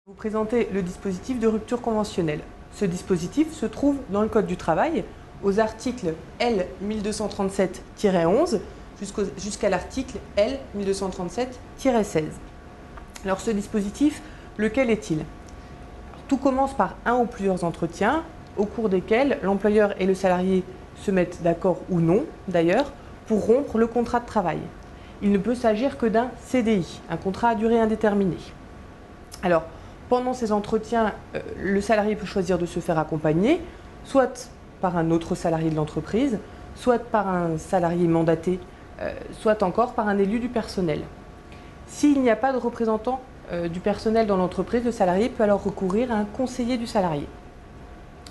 Vous présentez le dispositif de rupture conventionnelle. Ce dispositif se trouve dans le Code du travail, aux articles L 1237-11 jusqu'à l'article L 1237-16. Alors ce dispositif, lequel est-il? Tout commence par un ou plusieurs entretiens, au cours desquels l'employeur et le salarié se mettent d'accord ou non, d'ailleurs, pour rompre le contrat de travail. Il ne peut s'agir que d'un CDI, un contrat à durée indéterminée. Alors, pendant ces entretiens, le salarié peut choisir de se faire accompagner, soit par un autre salarié de l'entreprise, soit par un salarié mandaté, soit encore par un élu du personnel. S'il n'y a pas de représentant du personnel dans l'entreprise, le salarié peut alors recourir à un conseiller du salarié.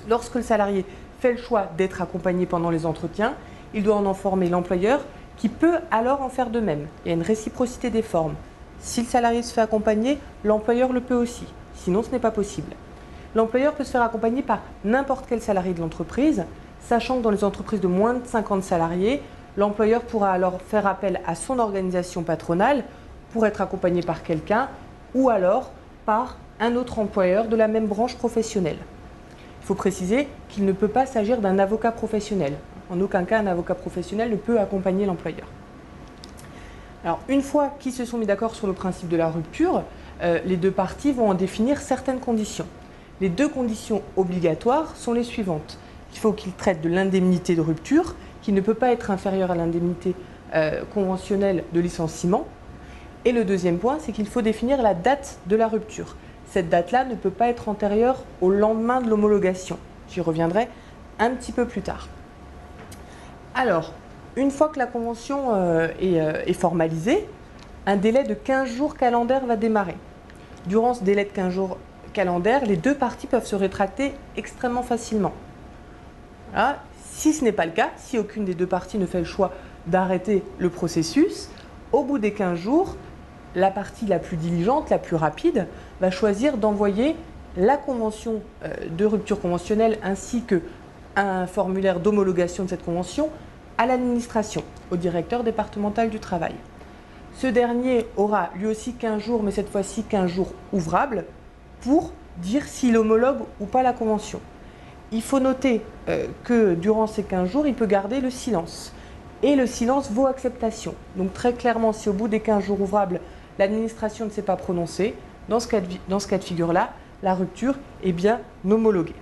Lorsque le salarié fait le choix d'être accompagné pendant les entretiens, il doit en informer l'employeur qui peut alors en faire de même. Il y a une réciprocité des formes. Si le salarié se fait accompagner, l'employeur le peut aussi. Sinon, ce n'est pas possible. L'employeur peut se faire accompagner par n'importe quel salarié de l'entreprise, sachant que dans les entreprises de moins de 50 salariés, l'employeur pourra alors faire appel à son organisation patronale pour être accompagné par quelqu'un ou alors par un autre employeur de la même branche professionnelle. Il faut préciser qu'il ne peut pas s'agir d'un avocat professionnel. En aucun cas, un avocat professionnel ne peut accompagner l'employeur. Alors, une fois qu'ils se sont mis d'accord sur le principe de la rupture, les deux parties vont en définir certaines conditions. Les deux conditions obligatoires sont les suivantes. Il faut qu'ils traitent de l'indemnité de rupture, qui ne peut pas être inférieure à l'indemnité conventionnelle de licenciement. Et le deuxième point, c'est qu'il faut définir la date de la rupture. Cette date-là ne peut pas être antérieure au lendemain de l'homologation. J'y reviendrai un petit peu plus tard. Alors, une fois que la convention est formalisée, un délai de 15 jours calendaires va démarrer. Durant ce délai de 15 jours calendaires, les deux parties peuvent se rétracter extrêmement facilement. Voilà. Si ce n'est pas le cas, si aucune des deux parties ne fait le choix d'arrêter le processus, au bout des 15 jours, la partie la plus diligente, la plus rapide, va choisir d'envoyer la convention de rupture conventionnelle ainsi qu'un formulaire d'homologation de cette convention à l'administration, au directeur départemental du travail. Ce dernier aura lui aussi 15 jours, mais cette fois-ci 15 jours ouvrables, pour dire s'il homologue ou pas la convention. Il faut noter que durant ces 15 jours, il peut garder le silence. Et le silence vaut acceptation. Donc très clairement, si au bout des 15 jours ouvrables, l'administration ne s'est pas prononcée, dans ce cas de figure-là, la rupture est bien homologuée.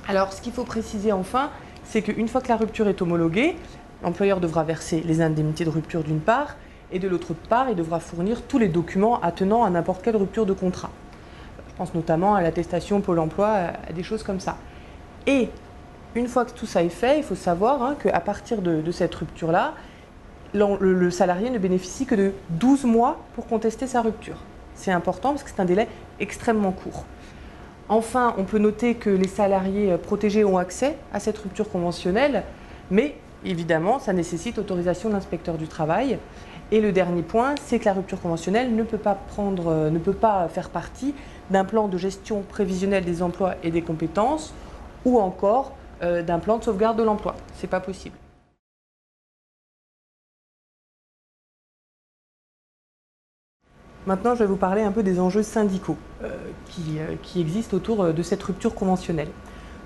Alors ce qu'il faut préciser enfin, c'est qu'une fois que la rupture est homologuée, l'employeur devra verser les indemnités de rupture d'une part, et de l'autre part, il devra fournir tous les documents attenant à n'importe quelle rupture de contrat. Je pense notamment à l'attestation Pôle emploi, à des choses comme ça. Et une fois que tout ça est fait, il faut savoir qu'à partir de cette rupture-là, le salarié ne bénéficie que de 12 mois pour contester sa rupture. C'est important parce que c'est un délai extrêmement court. Enfin, on peut noter que les salariés protégés ont accès à cette rupture conventionnelle, mais évidemment, ça nécessite autorisation de l'inspecteur du travail. Et le dernier point, c'est que la rupture conventionnelle ne peut pas faire partie d'un plan de gestion prévisionnelle des emplois et des compétences ou encore d'un plan de sauvegarde de l'emploi. Ce n'est pas possible. Maintenant, je vais vous parler un peu des enjeux syndicaux qui existent autour de cette rupture conventionnelle.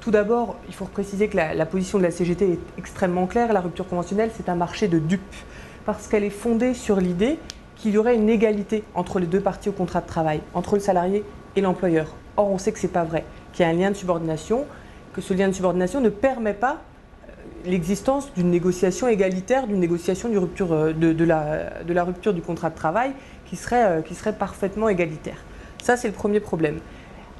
Tout d'abord, il faut préciser que la position de la CGT est extrêmement claire. La rupture conventionnelle, c'est un marché de dupes, parce qu'elle est fondée sur l'idée qu'il y aurait une égalité entre les deux parties au contrat de travail, entre le salarié et l'employeur. Or, on sait que ce n'est pas vrai, qu'il y a un lien de subordination, que ce lien de subordination ne permet pas l'existence d'une négociation égalitaire, d'une négociation de la rupture du contrat de travail qui serait parfaitement égalitaire. Ça, c'est le premier problème.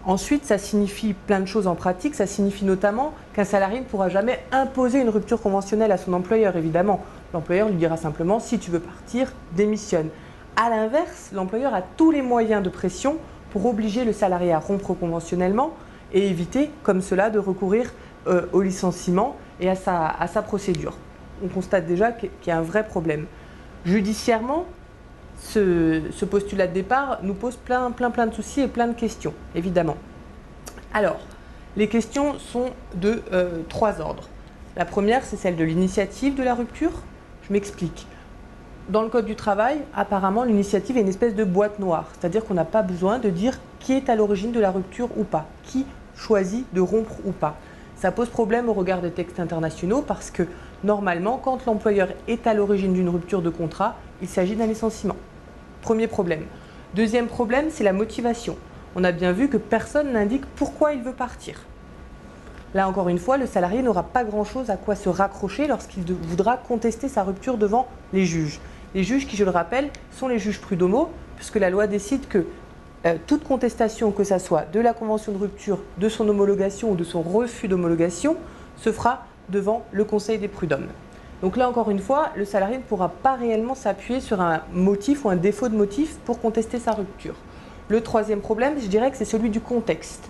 Ensuite, ça signifie plein de choses en pratique. Ça signifie notamment qu'un salarié ne pourra jamais imposer une rupture conventionnelle à son employeur, évidemment. L'employeur lui dira simplement « si tu veux partir, démissionne ». À l'inverse, l'employeur a tous les moyens de pression pour obliger le salarié à rompre conventionnellement et éviter, comme cela, de recourir au licenciement et à sa procédure. On constate déjà qu'il y a un vrai problème. Judiciairement, ce postulat de départ nous pose plein de soucis et plein de questions, évidemment. Alors, les questions sont de 3 ordres. La première, c'est celle de l'initiative de la rupture. Je m'explique. dans le Code du travail, apparemment, l'initiative est une espèce de boîte noire. C'est-à-dire qu'on n'a pas besoin de dire qui est à l'origine de la rupture ou pas, qui choisit de rompre ou pas. Ça pose problème au regard des textes internationaux parce que, normalement, quand l'employeur est à l'origine d'une rupture de contrat, il s'agit d'un licenciement. Premier problème. Deuxième problème, c'est la motivation. On a bien vu que personne n'indique pourquoi il veut partir. Là, encore une fois, le salarié n'aura pas grand-chose à quoi se raccrocher lorsqu'il voudra contester sa rupture devant les juges. Les juges qui, je le rappelle, sont les juges prud'homaux, puisque la loi décide que toute contestation, que ce soit de la convention de rupture, de son homologation ou de son refus d'homologation, se fera devant le Conseil des prud'hommes. Donc là, encore une fois, le salarié ne pourra pas réellement s'appuyer sur un motif ou un défaut de motif pour contester sa rupture. Le troisième problème, je dirais que c'est celui du contexte.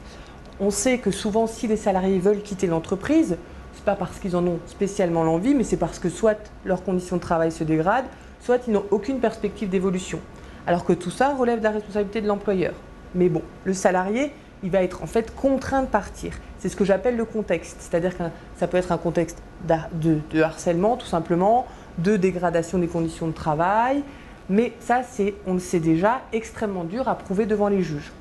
On sait que souvent, si les salariés veulent quitter l'entreprise, ce n'est pas parce qu'ils en ont spécialement l'envie, mais c'est parce que soit leurs conditions de travail se dégradent, soit ils n'ont aucune perspective d'évolution. Alors que tout ça relève de la responsabilité de l'employeur. Mais bon, le salarié, il va être en fait contraint de partir. C'est ce que j'appelle le contexte. C'est-à-dire que ça peut être un contexte de harcèlement, tout simplement, de dégradation des conditions de travail. Mais ça, c'est, on le sait déjà, extrêmement dur à prouver devant les juges.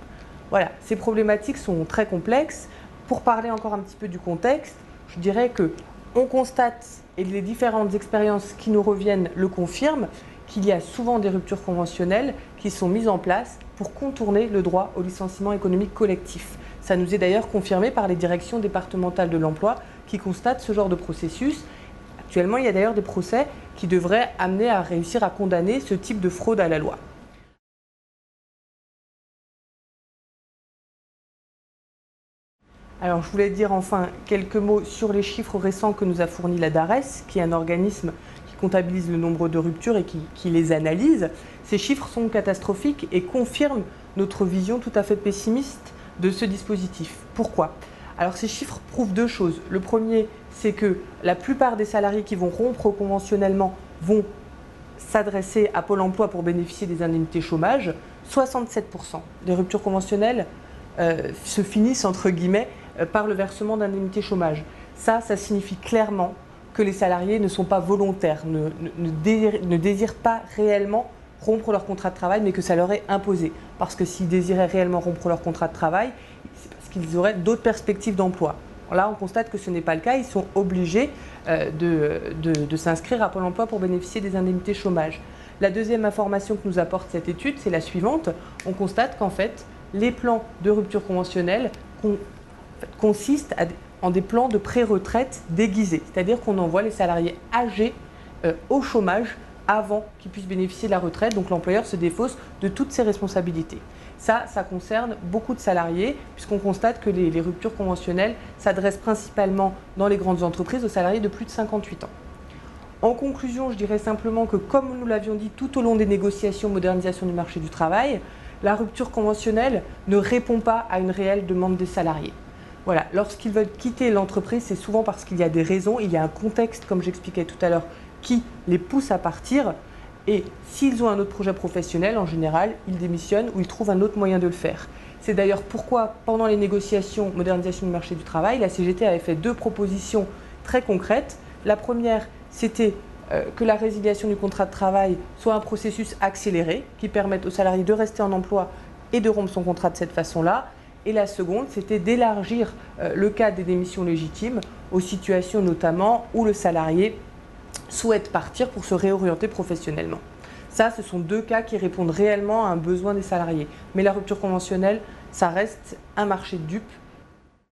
Voilà, ces problématiques sont très complexes. Pour parler encore un petit peu du contexte, je dirais qu'on constate, et les différentes expériences qui nous reviennent le confirment, qu'il y a souvent des ruptures conventionnelles qui sont mises en place pour contourner le droit au licenciement économique collectif. Ça nous est d'ailleurs confirmé par les directions départementales de l'emploi qui constatent ce genre de processus. Actuellement, il y a d'ailleurs des procès qui devraient amener à réussir à condamner ce type de fraude à la loi. Alors, je voulais dire enfin quelques mots sur les chiffres récents que nous a fournis la DARES, qui est un organisme qui comptabilise le nombre de ruptures et qui les analyse. Ces chiffres sont catastrophiques et confirment notre vision tout à fait pessimiste de ce dispositif. Pourquoi ? Alors, ces chiffres prouvent deux choses. Le premier, c'est que la plupart des salariés qui vont rompre conventionnellement vont s'adresser à Pôle emploi pour bénéficier des indemnités chômage. 67% des ruptures conventionnelles se finissent, entre guillemets, par le versement d'indemnités chômage. Ça signifie clairement que les salariés ne sont pas volontaires, ne désirent pas réellement rompre leur contrat de travail, mais que ça leur est imposé. Parce que s'ils désiraient réellement rompre leur contrat de travail, c'est parce qu'ils auraient d'autres perspectives d'emploi. Là, on constate que ce n'est pas le cas. Ils sont obligés de s'inscrire à Pôle emploi pour bénéficier des indemnités chômage. La deuxième information que nous apporte cette étude, c'est la suivante. On constate qu'en fait, les plans de rupture conventionnelle consistent en des plans de pré-retraite déguisés. C'est-à-dire qu'on envoie les salariés âgés au chômage avant qu'ils puissent bénéficier de la retraite. Donc l'employeur se défausse de toutes ses responsabilités. Ça concerne beaucoup de salariés, puisqu'on constate que les ruptures conventionnelles s'adressent principalement dans les grandes entreprises aux salariés de plus de 58 ans. En conclusion, je dirais simplement que, comme nous l'avions dit tout au long des négociations modernisation du marché du travail, la rupture conventionnelle ne répond pas à une réelle demande des salariés. Voilà, lorsqu'ils veulent quitter l'entreprise, c'est souvent parce qu'il y a des raisons, il y a un contexte, comme j'expliquais tout à l'heure, qui les pousse à partir. Et s'ils ont un autre projet professionnel, en général, ils démissionnent ou ils trouvent un autre moyen de le faire. C'est d'ailleurs pourquoi, pendant les négociations modernisation du marché du travail, la CGT avait fait deux propositions très concrètes. La première, c'était que la résiliation du contrat de travail soit un processus accéléré qui permette aux salariés de rester en emploi et de rompre son contrat de cette façon-là. Et la seconde, c'était d'élargir le cas des démissions légitimes aux situations notamment où le salarié souhaite partir pour se réorienter professionnellement. Ça, ce sont deux cas qui répondent réellement à un besoin des salariés. Mais la rupture conventionnelle, ça reste un marché de dupes